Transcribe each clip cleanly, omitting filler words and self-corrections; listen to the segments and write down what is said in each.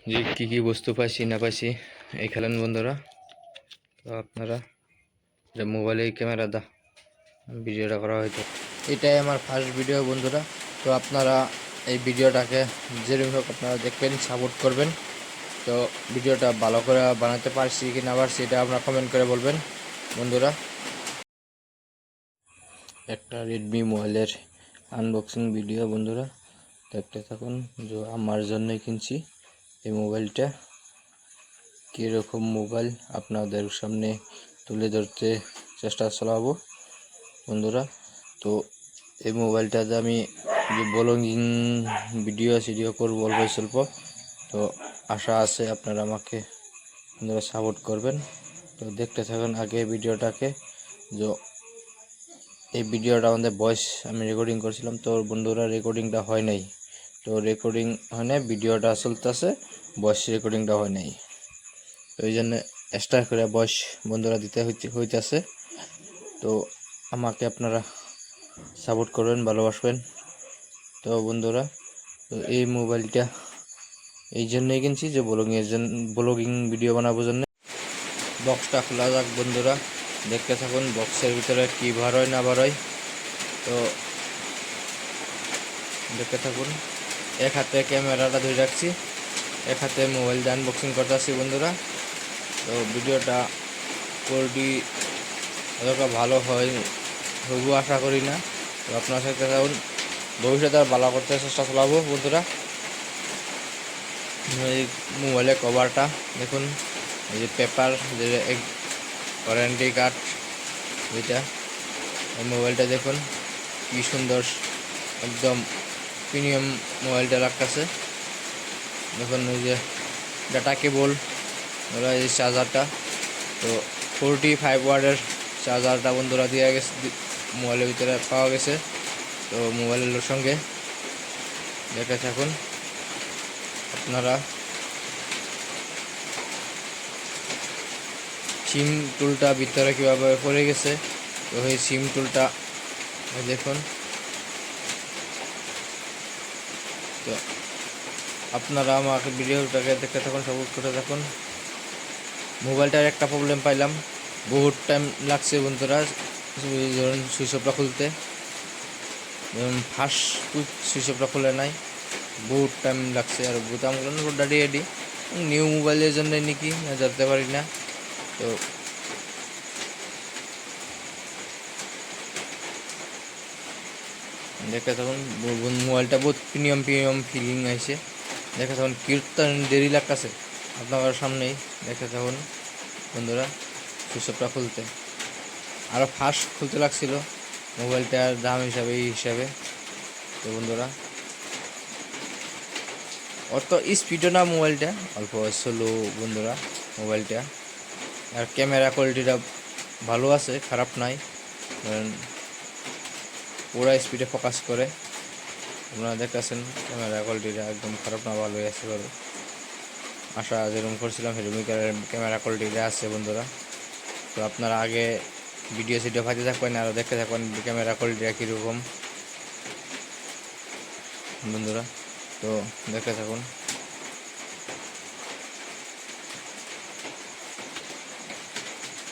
যে কি কি বস্তু পাইছি না পাইছি এই খেলেন বন্ধুরা। তো আপনারা যে মোবাইলে ক্যামেরা দা ভিডিওটা করা হয়তো এটাই আমার ফার্স্ট ভিডিও বন্ধুরা। তো আপনারা এই ভিডিওটাকে যেরকম হোক আপনারা দেখবেন, সাপোর্ট করবেন। তো ভিডিওটা ভালো করে বানাতে পারছি কি না পারছি এটা আপনারা কমেন্ট করে বলবেন বন্ধুরা। একটা রেডমি মোবাইলের আনবক্সিং ভিডিও বন্ধুরা, দেখতে থাকুন। যে আমার জন্যই কিনছি এই মোবাইলটা, কীরকম মোবাইল আপনাদের সামনে তুলে ধরতে চেষ্টা চালাবো বন্ধুরা। তো এই মোবাইলটাতে আমি যে ব্লগিং ভিডিও করব অল্প স্বল্প, তো আশা আছে আপনারা আমাকে বন্ধুরা সাপোর্ট করবেন। তো দেখতে থাকুন আগে ভিডিওটাকে। যে এই ভিডিওটা আমাদের ভয়েস আমি রেকর্ডিং করছিলাম, তো বন্ধুরা রেকর্ডিংটা হয় নাই। তো রেকর্ডিং হয় নাই, ভিডিওটা চলতেছে, ভয়েস রেকর্ডিংটা হয় নাই। তো এই জন্য এক্সট্রা করে ভয়েস বন্ধুরা দিতে হইতেছে। তো আমাকে আপনারা সাপোর্ট করবেন, ভালোবাসবেন। তো বন্ধুরা, তো এই মোবাইলটা এই জন্যই কিনছি যে ব্লগিং ভিডিও বানানোর জন্য। বক্সটা খোলা যাক বন্ধুরা, দেখতে থাকুন বক্সের ভিতরে কি বার হয় না বার হয়। তো দেখতে থাকুন। এক হাতে ক্যামেরাটা ধরে রাখছি, এক হাতে মোবাইল দিয়ে আনবক্সিং করতেছি বন্ধুরা। তো ভিডিওটা কোয়ালিটি অতটা ভালো হইব আশা করি না। তো আপনার সাথে থাকুন, ভবিষ্যতে আর ভালো করতে চেষ্টা চালাবো বন্ধুরা। এই মোবাইলের কভারটা দেখুন, এই যে পেপার, যে ওয়ারেন্টি কার্ড, যেটা এই মোবাইলটা দেখুন কি সুন্দর, একদম প্রিমিয়াম মোবাইলটা লাগতেছে। দেখুন এই যে ডাটা কেবল, ওরা এই চার্জারটা, তো 45 ওয়াটের চার্জারটা বন্ধুরা দিয়ে গেছে, মোবাইলের ভিতরে পাওয়া গেছে। তো মোবাইলের সঙ্গে দেখে থাকুন আপনারা। সিম টুলটা ভিতরে কীভাবে পড়ে গেছে, তো এই সিম টুলটা দেখুন। তো আপনারা আমাকে ভিডিওটাকে দেখতে থাকুন, সাপোর্ট করে থাকুন। মোবাইলটার একটা প্রবলেম পাইলাম, বহুত টাইম লাগছে বন্ধুরা ধরুন সুইচ অফটা খুলতে। ধরুন ফার্স্ট সুইচ অফটা খুলে নাই, বহুত টাইম লাগছে। আর বোতামগুলো রোডাডি এডি নিউ মোবাইলের জন্য নাকি না জানতে পারি না। তো দেখতে থাকুন, মোবাইলটা বহুত প্রিমিয়াম ফিলিং আছে। দেখে থাকুন কীর্তন দেরি লাগতেছে আপনার সামনেই, দেখে থাকুন বন্ধুরা। সুইচ অফটা খুলতে আরও ফাস্ট খুলতে লাগছিল মোবাইলটার দাম হিসাবে এই হিসাবে। তো বন্ধুরা অত স্পিডও না মোবাইলটা, অল্প স্লো বন্ধুরা মোবাইলটা। আর ক্যামেরা কোয়ালিটিটা ভালো আছে, খারাপ নাই। পুরা স্পিডে ফোকাস করে, আপনারা দেখতেছেন ক্যামেরা কোয়ালিটিটা একদম খারাপ না, ভালোই আছে ভালো। আশা যেরকম করছিলাম সেরকমই ক্যামেরা কোয়ালিটিটা আছে বন্ধুরা। তো আপনারা আগে ভিডিও পাইতে থাকবেন, আরও দেখতে থাকবেন ক্যামেরা কোয়ালিটিটা কীরকম বন্ধুরা। তো দেখতে থাকুন।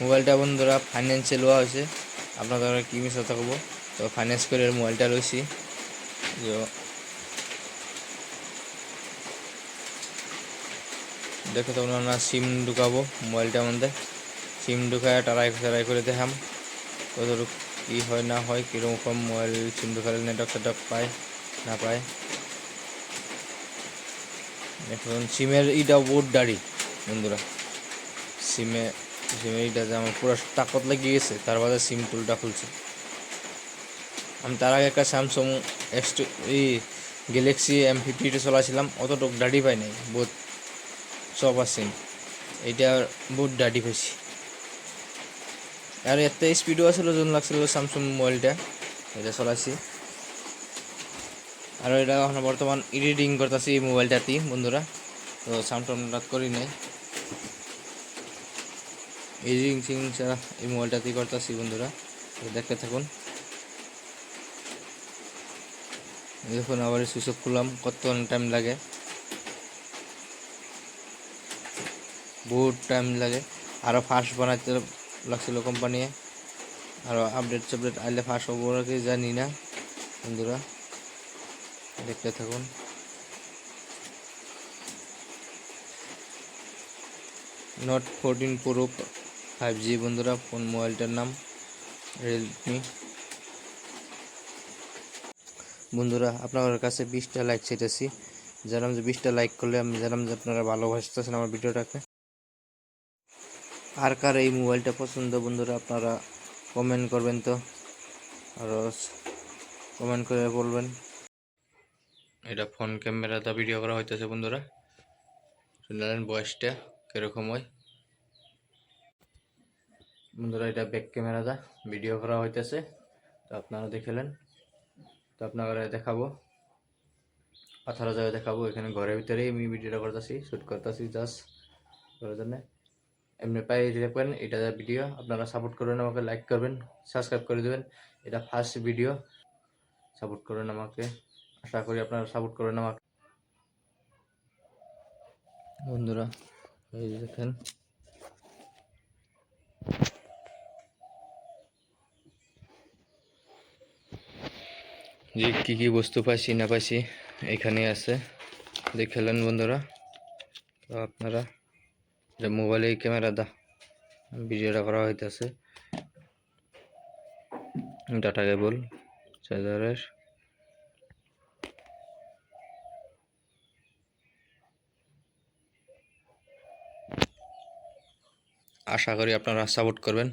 মোবাইলটা বন্ধুরা ফাইন্যান্সে লওয়া হয়েছে, আপনাদের কি মিশা থাকবো। তো ফাইন্যান্স করে মোবাইলটা লইছি। তো দেখে তখন আমরা সিম ঢুকাবো মোবাইলটার মধ্যে, সিম ঢুকায় টারাই করে দেখাম কতটুকু কী হয় না হয়, কীরকম মোবাইল সিম ঢুকালে নেটওয়ার্ক পায় না পায়। এখন সিমের ইটা বহুত দাড়ি বন্ধুরা, সিমের ইটা যে আমার পুরো তাকত লেগে গেছে, তার বাদে সিম টুলটা খুলছে। আমি তার আগে একটা স্যামসং গ্যালাক্সি M52 চলাছিলাম, অতটুকু দাড়ি পাই নাই, বহুত সব আছে। এইটা বহুত দাড়ি পাইছি। আর এত স্পিডও আসলে যোন লাগছিল স্যামসং মোবাইলটা, এটা চলাইছি। আর এটা এখন বর্তমান এডিটিং করতেছি এই মোবাইলটাতেই বন্ধুরা। তো সাউন্ড করি নাই, এডিটিং ছাড়া এই মোবাইলটাতেই করতেছি বন্ধুরা। তো দেখতে থাকুন। দেখুন আবার সুইচ অফ করলাম, কত টাইম লাগে। বহুত টাইম লাগে, আরও ফাস্ট বানাইতে লাগছিল কোম্পানি, আরও আপডেট সাপডেট আইলে ফাস্ট হবো নাকি জানি না। বন্ধুরা দেখতে থাকুন। নোট 14 প্রো 5G বন্ধুরা, ফোন মোবাইলটার নাম রিয়েলমি। বন্ধুরা আপনাদের কাছে 20টা লাইক চাইতেছি, জানাম যে 20টা লাইক করলে আমি জানাম যে আপনারা ভালোবাসতেছেন আমার ভিডিওটাকে। কার কার এই মোবাইলটা পছন্দ বন্ধুরা আপনারা কমেন্ট করবেন তো, আর কমেন্ট করে বলবেন। এটা ফোন ক্যামেরাতে ভিডিও করা হইতেছে বন্ধুরা, শুনলেন বয়সটা কিরকম হয়। বন্ধুরা এটা ব্যাক ক্যামেরাটা ভিডিও করা হইতেছে, তো আপনারা দেখলেন। তো আপনারা দেখাবো, পাথর জায়গায় দেখাবো, এখানে ঘরের ভিতরেই আমি ভিডিওটা করতেছি, শ্যুট করতেছি জাস্ট করার জন্য। এমনি পাই দেখবেন এটা ভিডিও, আপনারা সাপোর্ট করবেন আমাকে, লাইক করবেন, সাবস্ক্রাইব করে দেবেন। এটা ফার্স্ট ভিডিও, সাপোর্ট করবেন আমাকে, আশা করি আপনারা সাপোর্ট করবেন আমাকে। বন্ধুরা এই দেখেন যে কি কি বস্তু পাইছি না পাইছি এখানে আছে, দেখলেন বন্ধুরা। তো আপনারা মোবাইলে ক্যামেরা দা ভিডিওটা করা হইতেছে, ডাটা কেবল, চার্জারের। আশা করি আপনারা সাপোর্ট করবেন।